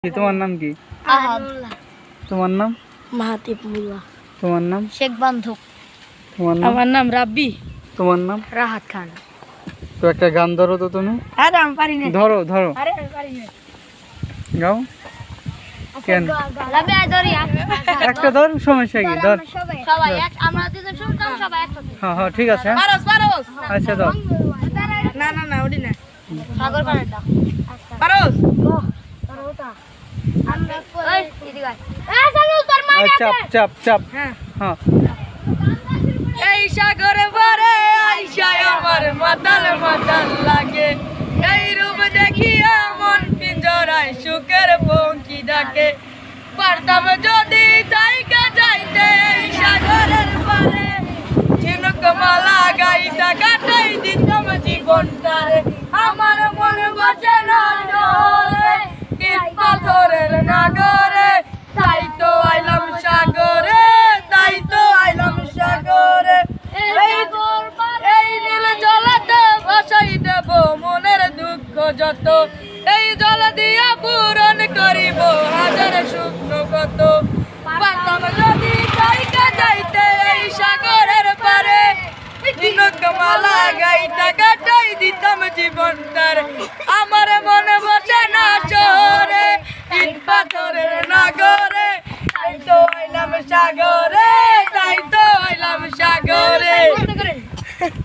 তোমার নাম কি? তোমার নাম? মাহাতিবুল্লাহ। তোমার নাম? শেখ বান্ধব। তোমার নাম? আমার নাম রাব্বি। তোমার নাম? রাহাত খান। তো একটা গান ধরো তো তুমি। আরে আমি পারি না। ধরো ধরো। আরে আমি পারি না। গাও। কেন? রাব্বি আই ধরি। একটা ধর, সমস্যা কি? ধর। সবাই এক আমরা দুজন শুনতাম সবাই একসাথে। হ্যাঁ হ্যাঁ ঠিক আছে। পারস। আচ্ছা ধর। না ওডি না। সাগর পাড়াটা। পারস। আমরা ওই এদিকে আয়। সাগর তোর মা চাপ চাপ চাপ। হ্যাঁ। হ্যাঁ। এই সাগরে পারে আইসায় আমার মাতাল মাতাল লাগে, এই রূপ দেখিয়া মন পিঞ্জরায় সুখের পঙ্কি ডাকে। পারতাম যদি তাইকা যাইতে এই সাগরের পারে, ঝিনুক মালা গাইতা কাটাই দিতাম জীবনটারে। আমার মনে বসে না ডরে, ইট পাথরের নাগরে, তাই তো আইলাম সাগরে, তাই তো আইলাম সাগরে। এই নীল জলতে ভাসাই দেব মনের দুঃখ যত, এই জল দিয়া পূরণ করিব হাজার স্বপ্ন কত। পারতাম যদি তাইকা যাইতে এই সাগরের পারে, ঝিনুক মালা গাইতা কাটাই দিতাম জীবনটার। আমার মনে বসে না শহরে, ইট পাথরের নাগরে, তাই তো আইলাম সাগরে।